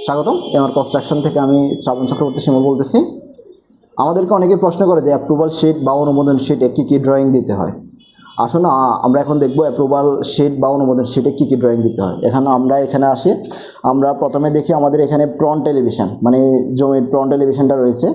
স্বাগতম। MR construction থেকে আমি শ্রাবণ চক্রবর্তী শিমুল বলতেছি। আমাদেরকে অনেকে প্রশ্ন করে যে অ্যাপ্রুভাল শিট বা অনুমোদন শিটে কী কী ড্রয়িং দিতে হয়। আসুন আমরা এখন দেখব অ্যাপ্রুভাল শিট বা অনুমোদন শিটে কী কী ড্রয়িং দিতে হয়। এখানে আসি, আমরা প্রথমে দেখি আমাদের এখানে ফ্রন্ট এলিভেশন, মানে জমির ফ্রন্ট এলিভেশনটা রয়েছে।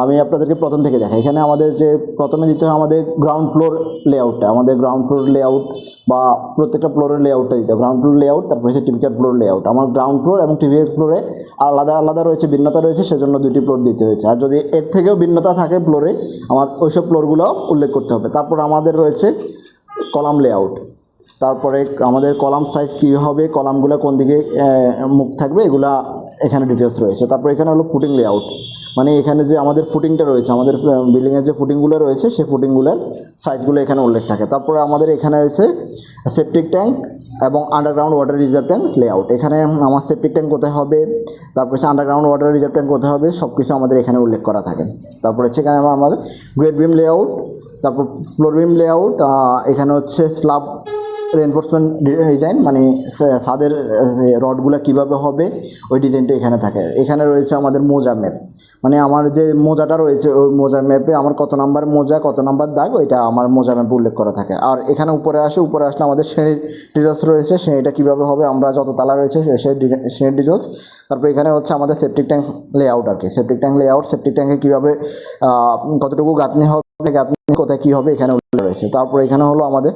আমি আপনাদেরকে প্রথম থেকে দেখাই। এখানে আমাদের যে প্রথমে দিতে হয় আমাদের গ্রাউন্ড ফ্লোর লেআউটটা, আমাদের গ্রাউন্ড ফ্লোর লেআউট বা প্রত্যেকটা ফ্লোরের লেআউটটা দিতে হয়। গ্রাউন্ড ফ্লোর লেআউট, তারপরে হচ্ছে টিপিক্যাল ফ্লোর লেআউট। আমার গ্রাউন্ড ফ্লোর এবং টিপিক্যাল ফ্লোরে আলাদা আলাদা রয়েছে, ভিন্নতা রয়েছে, সেজন্য দুটি ফ্লোর দিতে হয়েছে। আর যদি এর থেকেও ভিন্নতা থাকে ফ্লোরে, আমার ওইসব ফ্লোরগুলো উল্লেখ করতে হবে। তারপর আমাদের রয়েছে কলাম লেআউট, তারপরে আমাদের কলাম সাইজ কী হবে, কলামগুলো কোন দিকে মুখ থাকবে, এগুলা এখানে ডিটেলস রয়েছে। তারপর এখানে হলো ফুটিং লেআউট, মানে এখানে যে আমাদের ফুটিংটা রয়েছে, আমাদের বিল্ডিংয়ের যে ফুটিংগুলো রয়েছে সেই ফুটিংগুলোর সাইজগুলো এখানে উল্লেখ থাকে। তারপরে আমাদের এখানে রয়েছে সেপটিক ট্যাঙ্ক এবং underground water reserve tank layout. এখানে আমার সেপটিক ট্যাঙ্ক কোথায় হবে, তারপর হচ্ছে আন্ডারগ্রাউন্ড ওয়াটার রিজার্ভ ট্যাঙ্ক কোথায় হবে, সব কিছু আমাদের এখানে উল্লেখ করা থাকে। তারপরে হচ্ছে এখানে আমাদের গ্রেড বিম লেআউট, তারপর ফ্লোর বিম লেআউট, এখানে হচ্ছে স্ল্যাব রেনফোর্সমেন্ট ডিজাইন, মানে ছাদের রডগুলো কীভাবে হবে ওই ডিজাইনটা এখানে থাকে। এখানে রয়েছে আমাদের মোজা ম্যাপ, মানে আমার যে মোজাটা রয়েছে ওই মোজার ম্যাপে আমার কত নাম্বার মোজা, কত নাম্বার দাগ, ওইটা আমার মোজা ম্যাপে উল্লেখ করা থাকে। আর এখানে উপরে আসলে আমাদের শ্রেণীর ডিটেলস রয়েছে, শ্রেণীটা কীভাবে হবে, আমরা যত তালা রয়েছে সেই শ্রেণীর ডিটেলস। তারপর এখানে হচ্ছে আমাদের সেপটিক ট্যাঙ্ক লেআউট আর কি, সেপটিক ট্যাঙ্ক লেআউট, সেপটিক ট্যাঙ্কে কীভাবে কতটুকু গাঁথনি হবে, গাঁথনি কোথায় কী হবে এখানে উল্লেখ রয়েছে। তারপর এখানে হলো আমাদের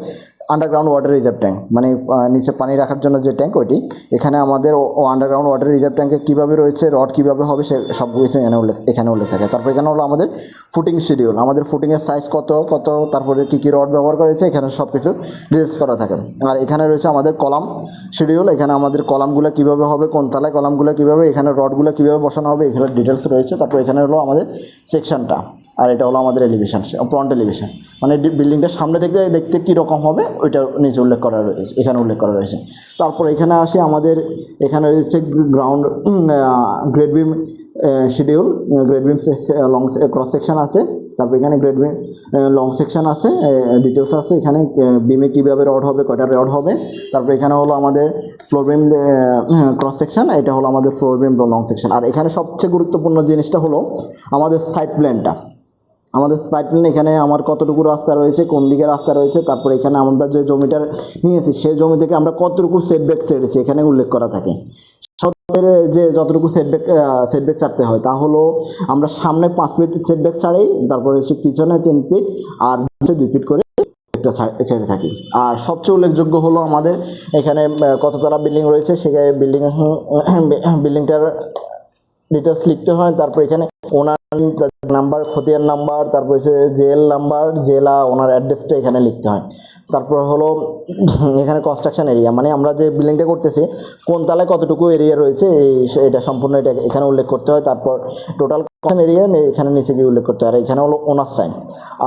আন্ডারগ্রাউন্ড ওয়াটার রিজার্ভ ট্যাঙ্ক, মানে নিচে পানি রাখার জন্য যে ট্যাঙ্ক ওইটি। এখানে আমাদের আন্ডারগ্রাউন্ড ওয়াটার রিজার্ভ ট্যাঙ্কে কীভাবে রয়েছে, রড কীভাবে হবে, সে সব কিছু এখানে উল্লেখ থাকে। তারপর এখানে হলো আমাদের ফুটিং শিডিউল, আমাদের ফুটিংয়ের সাইজ কত, তারপরে কী কী রড ব্যবহার করা হয়েছে, এখানে সব কিছু ডিটেলস করা থাকে। আর এখানে রয়েছে আমাদের কলাম শিডিউল, এখানে আমাদের কলামগুলো কীভাবে হবে, কোন তালায় কলামগুলো কীভাবে, এখানে রডগুলো কীভাবে বসানো হবে, এখানে ডিটেলস রয়েছে। তারপর এখানে হলো আমাদের সেকশনটা, আর এটা হলো আমাদের এলিভেশন, ফ্রন্ট এলিভেশন, মানে বিল্ডিংটার সামনে থেকে দেখতে কীরকম হবে ওইটা নিচে উল্লেখ করা রয়েছে, এখানে উল্লেখ করা রয়েছে। তারপর এখানে আসি, আমাদের এখানে রয়েছে ground grade beam schedule, grade beam long cross section আছে, তারপর এখানে গ্রেড বিম লং সেকশন আছে, ডিটেলস আছে। এখানে বিমে কীভাবে রড হবে, কয়টা রড হবে। তারপর এখানে হলো আমাদের ফ্লোর বিম ক্রস সেকশন, এটা হলো আমাদের ফ্লোর বিম লং সেকশন। আর এখানে সবচেয়ে গুরুত্বপূর্ণ জিনিসটা হলো আমাদের সাইড প্ল্যানটা, আমাদের সাইড প্ল্যান, এখানে আমার কতটুকু রাস্তা রয়েছে, কোন দিকে রাস্তা রয়েছে, তারপর এখানে আমরা যে জমিটা নিয়েছি সেই জমি থেকে আমরা কতটুকু সেটব্যাক ছেড়েছি এখানে উল্লেখ করা থাকে। যে যতটুকু সেটব্যাক ছাড়তে হয় তা হলো আমরা সামনে 5 ফিট সেটব্যাক ছাড়াই, তারপরে হচ্ছে পিছনে 3 ফিট আর 2 ফিট করে একটা ছেড়ে থাকি। আর সবচেয়ে উল্লেখযোগ্য হলো আমাদের এখানে কততলা বিল্ডিং রয়েছে, সেখানে বিল্ডিংটার ডিটেলস লিখতে হয়। তারপর এখানে ওনার নাম্বার, খতিয়ান নাম্বার, তারপর হচ্ছে জেল নাম্বার, জেলা, ওনার অ্যাড্রেসটা এখানে লিখতে হয়। তারপর হলো এখানে কনস্ট্রাকশন এরিয়া, মানে আমরা যে বিল্ডিংটা করতেছি কোন তালায় কতটুকু এরিয়া রয়েছে এটা সম্পূর্ণ এটা এখানে উল্লেখ করতে হয়। তারপর টোটাল এরিয়া এখানে নিচে গিয়ে উল্লেখ করতে হয়। আর এখানে হলো ওনার সাইন।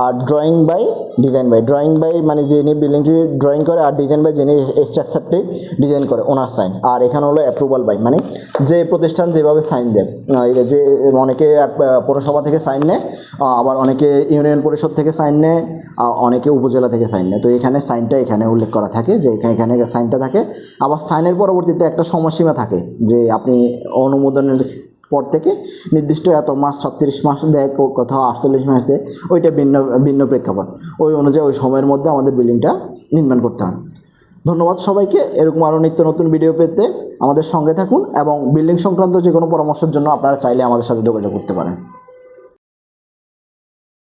আর drawing by, design by, drawing by মানে যিনি বিল্ডিংটি ড্রয়িং করে, আর ডিজাইন বাই যিনি স্ট্রাকচারটি ডিজাইন করে, ওনার সাইন। আর এখানে হলো অ্যাপ্রুভাল বাই, মানে যে প্রতিষ্ঠান যেভাবে সাইন দেয়, যে অনেকে পৌরসভা থেকে সাইন নেয়, আবার অনেকে ইউনিয়ন পরিষদ থেকে সাইন নেয়, অনেকে উপজেলা থেকে সাইন নেয়। তো এখানে সাইনটা এখানে উল্লেখ করা থাকে, যে এখানে সাইনটা থাকে। আবার সাইনের পরবর্তীতে একটা সময়সীমা থাকে, যে আপনি অনুমোদনের পর থেকে নির্দিষ্ট এত মাস, 36 মাস দেয়, কোথাও 48 মাস দেয়, ওইটা ভিন্ন প্রেক্ষাপট, ওই অনুযায়ী ওই সময়ের মধ্যে আমাদের বিল্ডিংটা নির্মাণ করতে হয়। ধন্যবাদ সবাইকে। এরকম আরও নিত্য নতুন ভিডিও পেতে আমাদের সঙ্গে থাকুন, এবং বিল্ডিং সংক্রান্ত যে কোনো পরামর্শের জন্য আপনারা চাইলে আমাদের সাথে যোগাযোগ করতে পারেন।